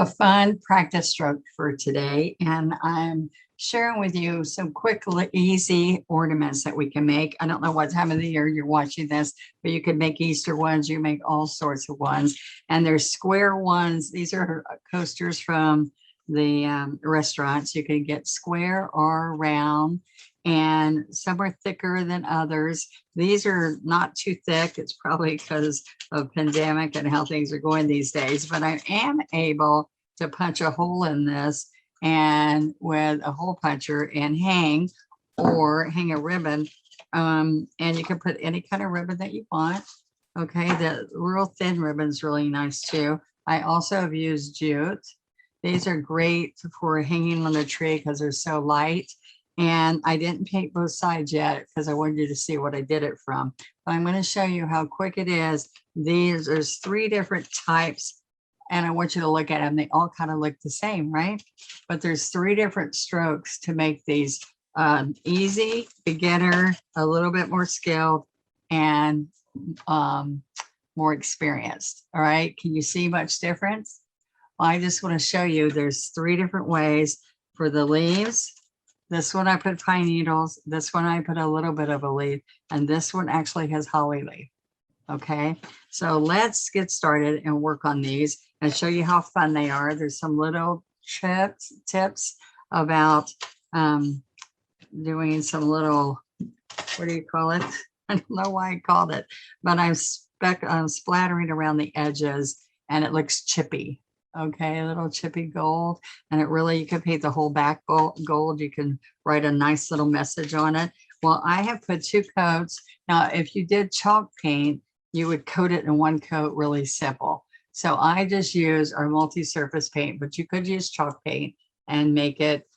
a fun practice stroke for today, and I'm sharing with you some quick, easy ornaments that we can make. I don't know what time of the year you're watching this, but you can make Easter ones, you make all sorts of ones. And there's square ones. These are coasters from the restaurants. You can get square or round, and some are thicker than others. These are not too thick. It's probably because of pandemic and how things are going these days, but I am able to punch a hole in this and with a hole puncher and hang a ribbon. And you can put any kind of ribbon that you want. Okay, the real thin ribbon is really nice too. I also have used jute. These are great for hanging on the tree because they're so light. And I didn't paint both sides yet because I wanted you to see what I did it from. But I'm going to show you how quick it is. There's 3 different types, and I want you to look at them. They all kind of look the same, right? But there's 3 different strokes to make these easy, beginner, a little bit more skilled, and more experienced. All right, can you see much difference? Well, I just want to show you there's 3 different ways for the leaves. This one I put pine needles, this one I put a little bit of a leaf, and this one actually has holly leaf. Okay, so let's get started and work on these and show you how fun they are. There's some little tips about doing some little, what do you call it? I don't know why I called it, but I'm splattering around the edges and it looks chippy. Okay, a little chippy gold, and it really, you can paint the whole back gold. You can write a nice little message on it. Well, I have put 2 coats. Now, if you did chalk paint, you would coat it in 1 coat, really simple. So I just use our multi-surface paint, but you could use chalk paint and make it,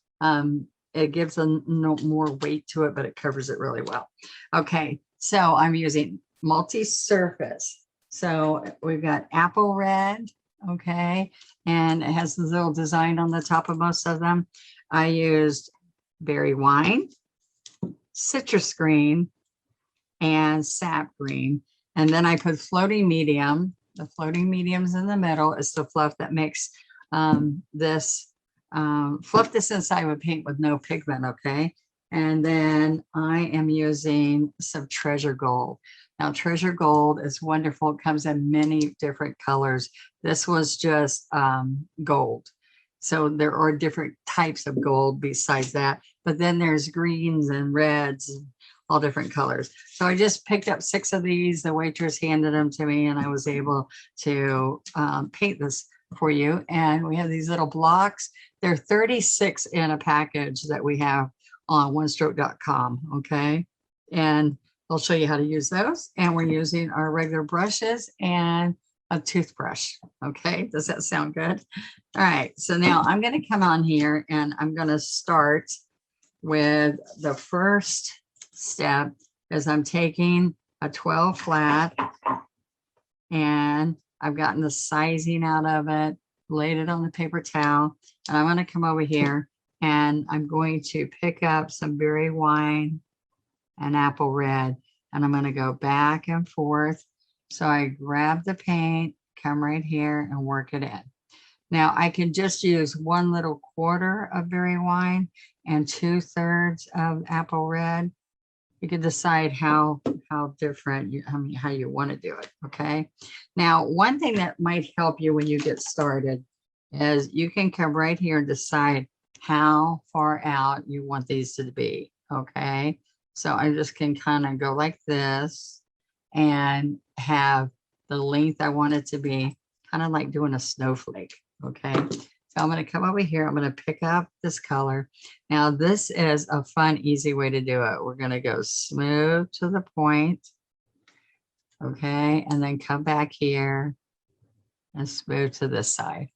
it gives more weight to it, but it covers it really well. Okay, so I'm using multi-surface. So we've got apple red. Okay, and it has this little design on the top of most of them. I used berry wine, citrus green, and sap green. And then I put floating medium. The floating medium's in the middle. Is the fluff that makes this fluff this inside with paint with no pigment. Okay, and then I am using some treasure gold. Now, treasure gold is wonderful. It comes in many different colors. This was just gold. So there are different types of gold besides that. But then there's greens and reds, and all different colors. So I just picked up 6 of these. The waitress handed them to me, and I was able to paint this for you. And we have these little blocks. There are 36 in a package that we have on onestroke.com. Okay. And I'll show you how to use those. And we're using our regular brushes and a toothbrush. Okay, does that sound good? All right, so now I'm going to come on here and I'm going to start with the first step is I'm taking a 12 flat and I've gotten the sizing out of it, laid it on the paper towel, and I'm going to come over here and I'm going to pick up some berry wine and apple red, and I'm going to go back and forth. So I grab the paint, come right here and work it in. Now I can just use 1 little quarter of berry wine and 2/3 of apple red. You can decide how different how you want to do it. Okay. Now, one thing that might help you when you get started is you can come right here and decide how far out you want these to be. Okay. So I just can kind of go like this and have the length I want it to be, kind of like doing a snowflake. Okay. So I'm going to come over here. I'm going to pick up this color. Now, this is a fun, easy way to do it. We're going to go smooth to the point. Okay. And then come back here and smooth to this side.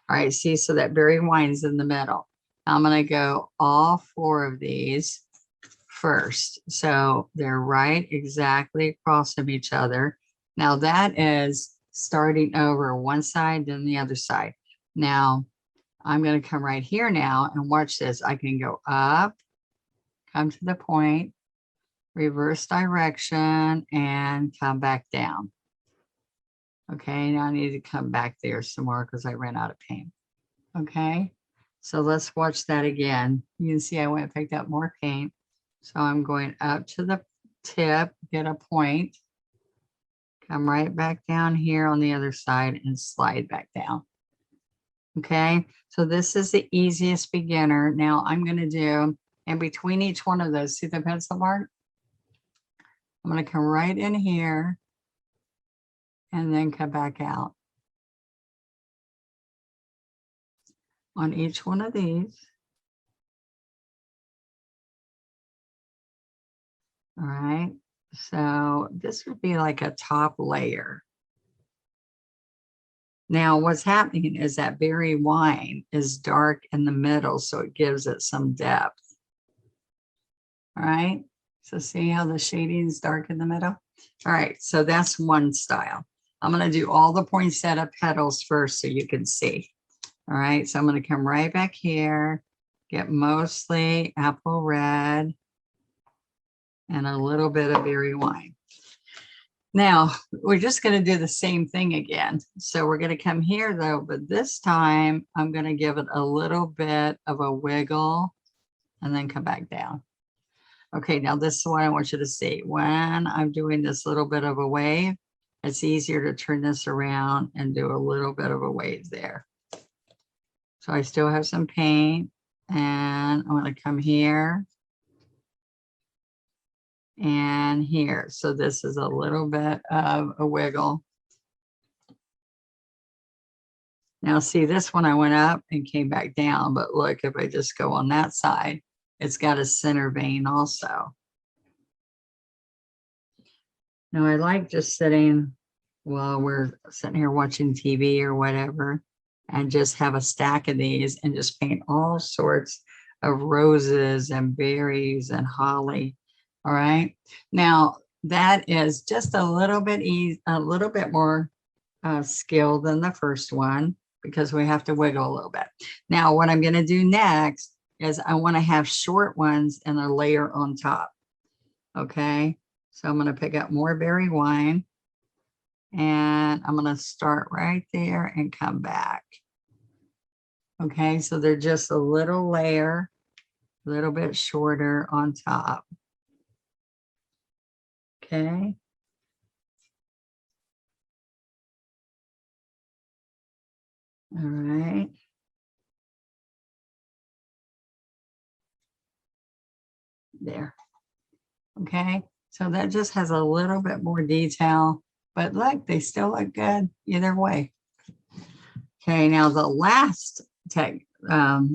All right. See, so that berry wine's in the middle. Now I'm going to go all 4 of these first. So they're right exactly across from each other. Now that is starting over one side, then the other side. Now I'm going to come right here now and watch this. I can go up, come to the point, reverse direction, and come back down. Okay, now I need to come back there some more because I ran out of paint. Okay, so let's watch that again. You can see I went and picked up more paint. So I'm going up to the tip, get a point, come right back down here on the other side and slide back down. Okay, so this is the easiest beginner. Now I'm going to do in between each one of those, see the pencil mark? I'm going to come right in here and then come back out on each one of these. All right, so this would be like a top layer. Now what's happening is that berry wine is dark in the middle, so it gives it some depth. All right, so see how the shading is dark in the middle? All right, so that's one style. I'm going to do all the poinsettia petals first so you can see. All right, so I'm going to come right back here, get mostly apple red and a little bit of berry wine. Now, we're just going to do the same thing again. So we're going to come here though, but this time I'm going to give it a little bit of a wiggle and then come back down. Okay, now this is what I want you to see. When I'm doing this little bit of a wave, it's easier to turn this around and do a little bit of a wave there. So I still have some paint and I'm going to come here and here. So this is a little bit of a wiggle. Now see this one, I went up and came back down, but look, if I just go on that side, it's got a center vein also. Now I like just sitting while we're sitting here watching TV or whatever, and just have a stack of these and just paint all sorts of roses and berries and holly. All right. Now that is just a little bit easy, a little bit more skill than the first one because we have to wiggle a little bit. Now what I'm going to do next is I want to have short ones and a layer on top. Okay. So I'm going to pick up more berry wine and I'm going to start right there and come back. Okay. So they're just a little layer, a little bit shorter on top. Okay. All right. There. Okay. So that just has a little bit more detail, but look, they still look good either way. Okay. Now the last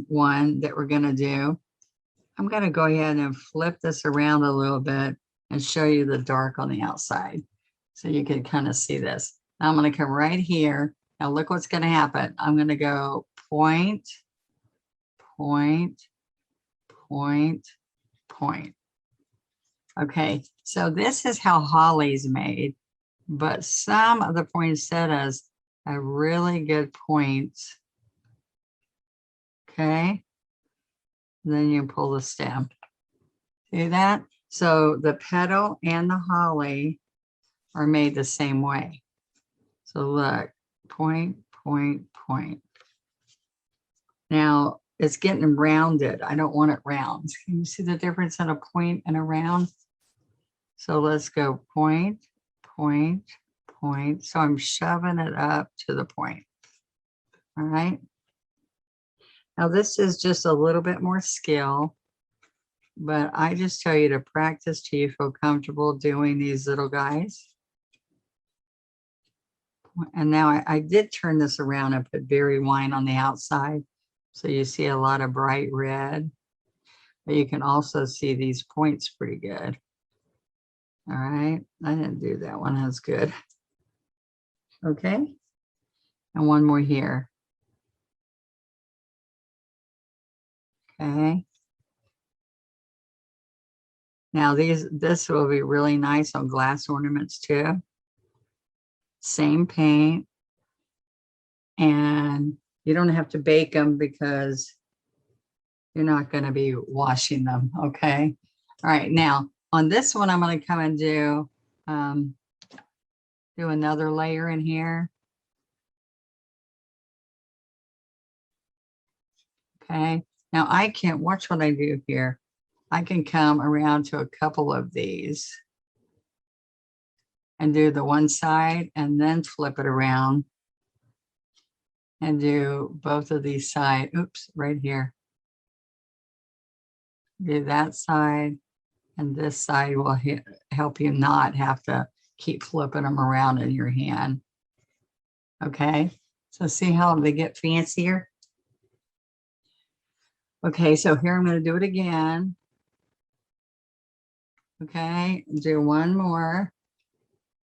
one that we're going to do, I'm going to go ahead and flip this around a little bit and show you the dark on the outside so you can kind of see this. Now I'm going to come right here. Now look what's going to happen. I'm going to go point, point, point, point. Okay, so this is how holly's made, but some of the poinsettias have really good points. Okay, then you pull the stem. See that? So the petal and the holly are made the same way. So look, point, point, point. Now it's getting rounded. I don't want it round. Can you see the difference in a point and a round? So let's go point, point, point. So I'm shoving it up to the point. All right. Now this is just a little bit more skill, but I just tell you to practice till you feel comfortable doing these little guys. And now I did turn this around and put berry wine on the outside. So you see a lot of bright red, but you can also see these points pretty good. All right, I didn't do that one, that's good. Okay, and one more here. Okay. Now this will be really nice on glass ornaments too. Same paint. And you don't have to bake them because you're not going to be washing them. Okay. All right. Now on this one, I'm going to come and do Do another layer in here. Okay, now I can watch what I do here. I can come around to a couple of these and do the one side and then flip it around and do both of these side. Oops, right here. Do that side, and this side will help you not have to keep flipping them around in your hand. Okay, so see how they get fancier? Okay, so here I'm going to do it again. Okay, do one more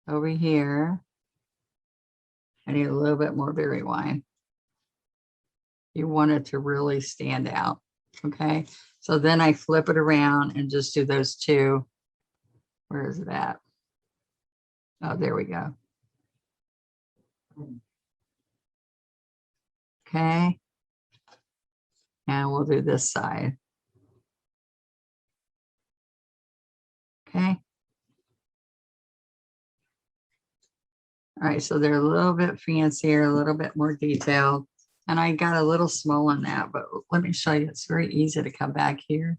over here. I need a little bit more berry wine. You want it to really stand out. Okay, so then I flip it around and just do those two. Where is it at? Oh, there we go. Okay, and we'll do this side. Okay. All right, so they're a little bit fancier, a little bit more detailed. And I got a little small on that, but let me show you. It's very easy to come back here.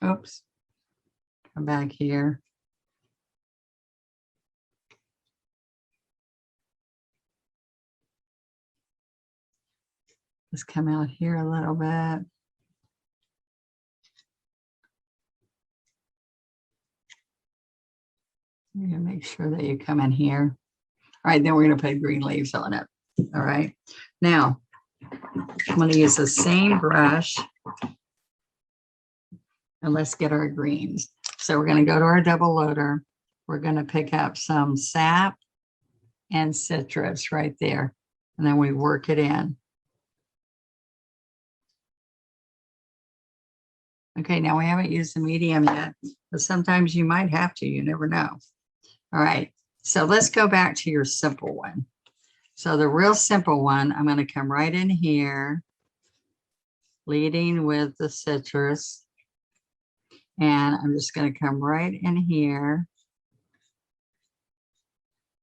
Oops. Come back here. Just come out here a little bit. You're gonna make sure that you come in here. All right, then we're gonna put green leaves on it. All right. Now, I'm gonna use the same brush and let's get our greens. So we're gonna go to our double loader. We're gonna pick up some sap and citrus right there. And then we work it in. Okay, now we haven't used the medium yet, but sometimes you might have to, you never know. All right, so let's go back to your simple one. So the real simple one, I'm going to come right in here, leading with the citrus. And I'm just going to come right in here,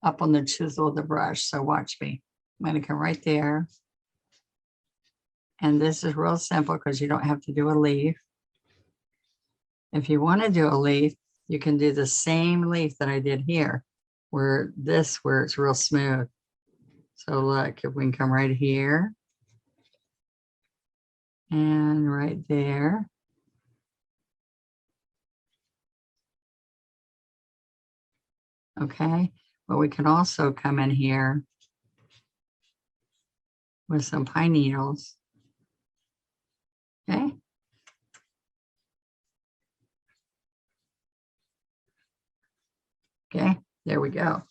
up on the chisel of the brush. So watch me. I'm going to come right there. And this is real simple because you don't have to do a leaf. If you want to do a leaf, you can do the same leaf that I did here, where it's real smooth. So look, if we can come right here and right there. Okay, but we can also come in here with some pine needles. Okay. Okay, there we go.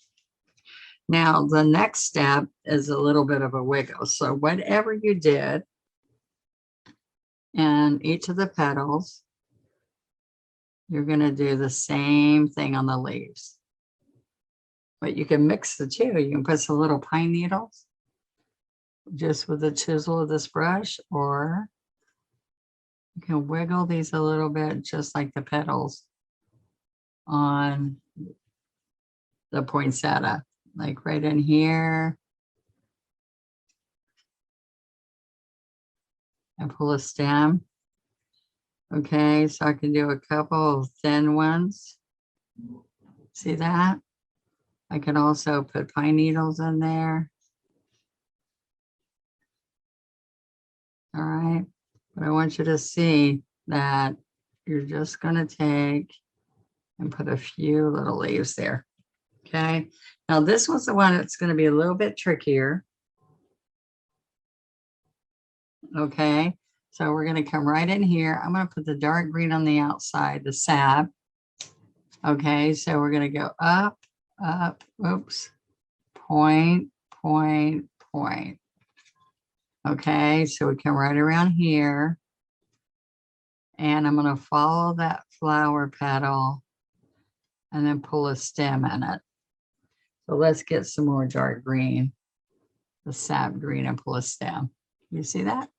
Now, the next step is a little bit of a wiggle. So whatever you did in each of the petals, you're going to do the same thing on the leaves. But you can mix the two. You can put some little pine needles just with the chisel of this brush, or you can wiggle these a little bit just like the petals on the poinsettia, like right in here. And pull a stem. Okay, so I can do a couple of thin ones. See that? I can also put pine needles in there. All right, but I want you to see that you're just going to take and put a few little leaves there. Okay, now this one's the one that's going to be a little bit trickier. Okay, so we're going to come right in here. I'm going to put the dark green on the outside, the sap. Okay, so we're going to go up, up, oops, point, point, point. Okay, so we come right around here. And I'm going to follow that flower petal and then pull a stem in it. So let's get some more dark green, the sap green, and pull a stem. You see that?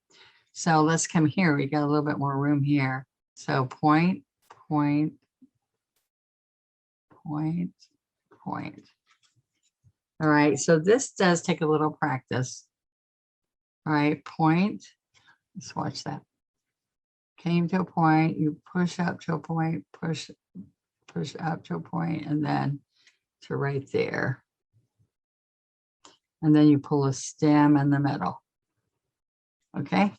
So let's come here. We got a little bit more room here. So point, point, point, point. All right, so this does take a little practice. All right, point. Let's watch that. Came to a point, you push up to a point, push up to a point, and then to right there. And then you pull a stem in the middle. Okay.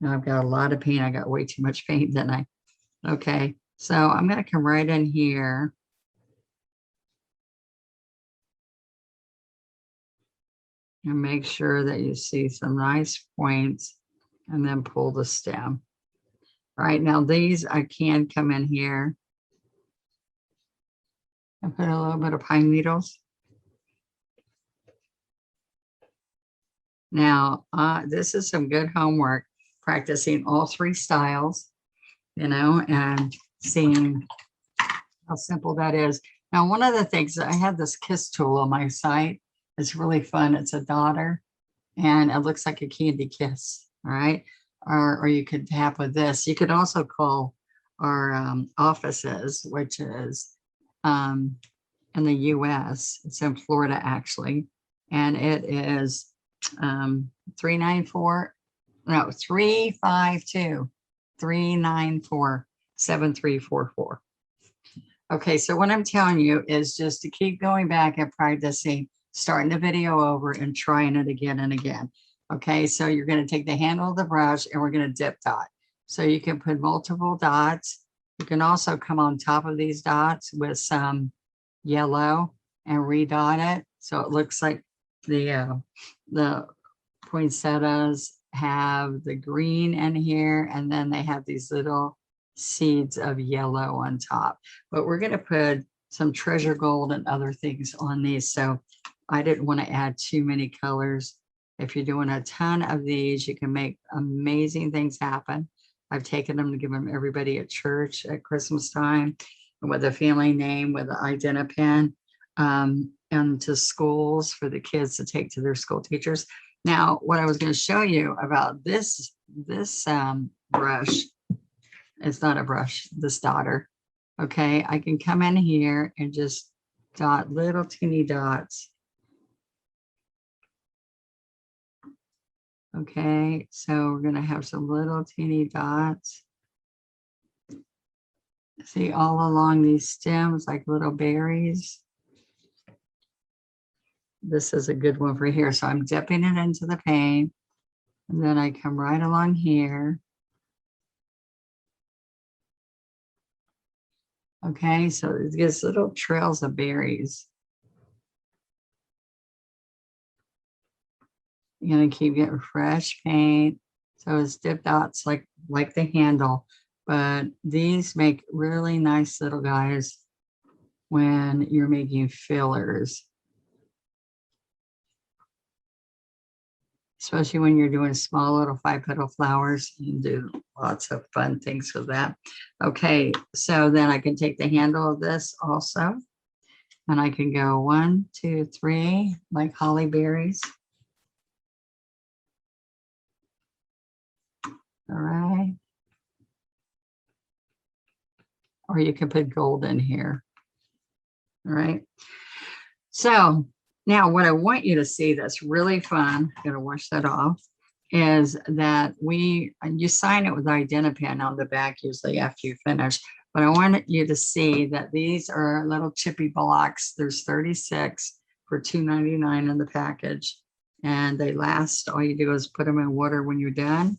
Now I've got a lot of paint. I got way too much paint, didn't I? Okay, so I'm going to come right in here. And make sure that you see some nice points and then pull the stem. All right, now these I can come in here and put a little bit of pine needles. Now, this is some good homework, practicing all three styles, you know, and seeing how simple that is. Now, one of the things, I have this kiss tool on my site. It's really fun. It's a daughter, and it looks like a candy kiss, all right? Or you could tap with this. You could also call our offices, which is in the US. It's in Florida, actually. And it is 394, no, 352-394-7344. Okay, so what I'm telling you is just to keep going back and practicing, starting the video over and trying it again and again. Okay, so you're going to take the handle of the brush and we're going to dip dot. So you can put multiple dots. You can also come on top of these dots with some yellow and redot it. So it looks like the poinsettias have the green in here, and then they have these little seeds of yellow on top. But we're going to put some treasure gold and other things on these. So I didn't want to add too many colors. If you're doing a ton of these, you can make amazing things happen. I've taken them to give them everybody at church at Christmas time with a family name, with an identi-pen, and to schools for the kids to take to their school teachers. Now, what I was going to show you about this brush, it's not a brush, this dotter. Okay, I can come in here and just dot little teeny dots. Okay, so we're going to have some little teeny dots. See, all along these stems like little berries. This is a good one for here. So I'm dipping it into the paint, and then I come right along here. Okay, so it gives little trails of berries. You're gonna keep getting fresh paint. So it's dip dots like the handle, but these make really nice little guys when you're making fillers. Especially when you're doing small little 5-petal flowers, you can do lots of fun things with that. Okay, so then I can take the handle of this also, and I can go 1, 2, 3, like holly berries. All right. Or you can put gold in here. All right. So now what I want you to see that's really fun, I'm gonna wash that off, is that you sign it with identi-pen on the back usually after you finish, but I wanted you to see that these are little chippy blocks. There's 36 for $2.99 in the package, and they last. All you do is put them in water when you're done,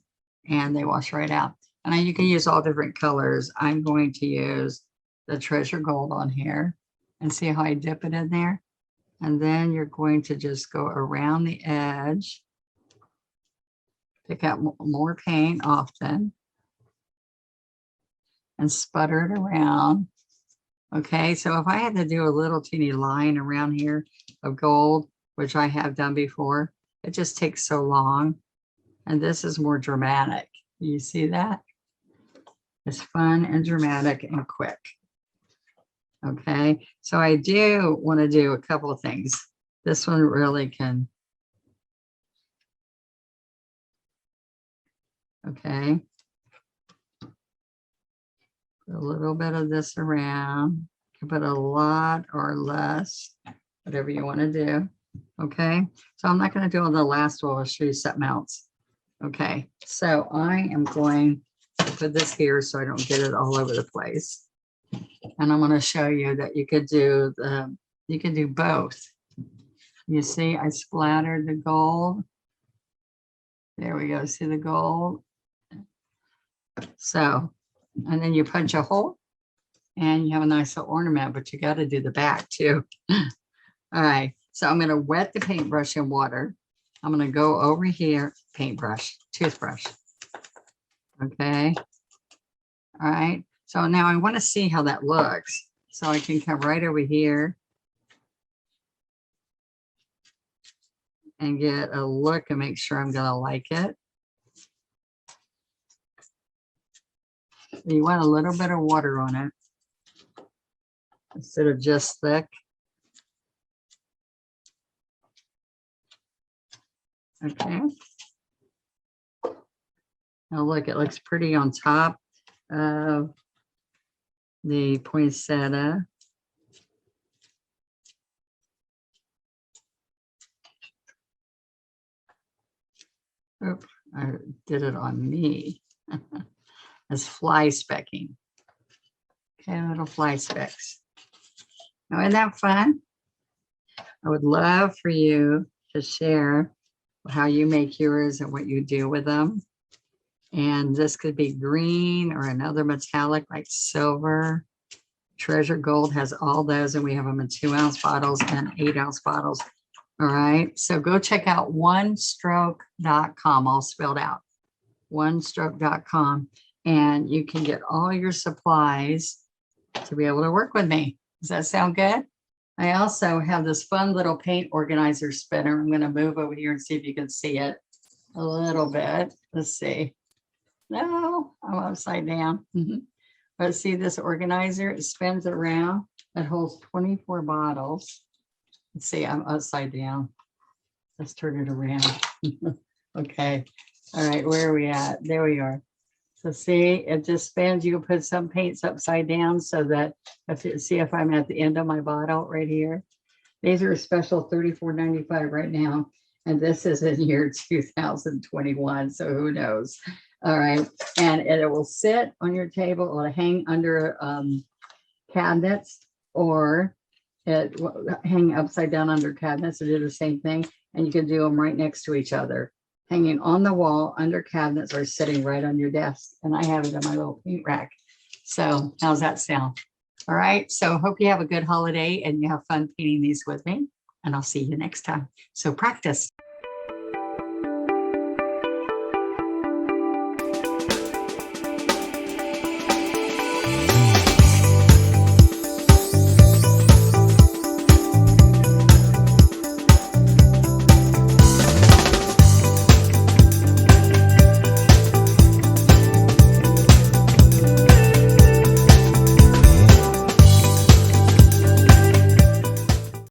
and they wash right out. And you can use all different colors. I'm going to use the treasure gold on here, and see how I dip it in there. And then you're going to just go around the edge, pick up more paint often, and sputter it around. Okay, so if I had to do a little teeny line around here of gold, which I have done before, it just takes so long. And this is more dramatic. You see that? It's fun and dramatic and quick. Okay, so I do want to do a couple of things. This one really can. Okay. Put a little bit of this around. can put a lot or less, whatever you want to do. Okay, so I'm not going to do on the last one. I'll show you something else. Okay, so I am going to put this here so I don't get it all over the place. And I'm going to show you that you could do both. You see, I splattered the gold. There we go. See the gold? So, and then you punch a hole and you have a nice little ornament, but you got to do the back too. All right. So I'm going to wet the paintbrush in water. I'm going to go over here, paintbrush, toothbrush. Okay. All right. So now I want to see how that looks. So I can come right over here and get a look and make sure I'm going to like it. You want a little bit of water on it instead of just thick. Okay. Now look, it looks pretty on top of the poinsettia. Oop, I did it on me. As fly specking. Okay, little fly specks. Now, isn't that fun? I would love for you to share how you make yours and what you do with them. And this could be green or another metallic like silver. Treasure Gold has all those, and we have them in 2-ounce bottles and 8-ounce bottles. All right, so go check out onestroke.com, all spelled out, onestroke.com, and you can get all your supplies to be able to work with me. Does that sound good? I also have this fun little paint organizer spinner. I'm going to move over here and see if you can see it a little bit. Let's see. No, I'm upside down. But see this organizer, it spins around. It holds 24 bottles. Let's see, I'm upside down. Let's turn it around. Okay. All right, where are we at? There we are. So see, it just spins. You can put some paints upside down so that see if I'm at the end of my bottle right here. These are a special $34.95 right now. And this is in year 2021. So who knows? All right. And it will sit on your table or hang under cabinets, or it will hang upside down under cabinets to do the same thing. And you can do them right next to each other, hanging on the wall under cabinets or sitting right on your desk. And I have it in my little paint rack. So how's that sound? All right. So hope you have a good holiday and you have fun painting these with me. And I'll see you next time. So practice.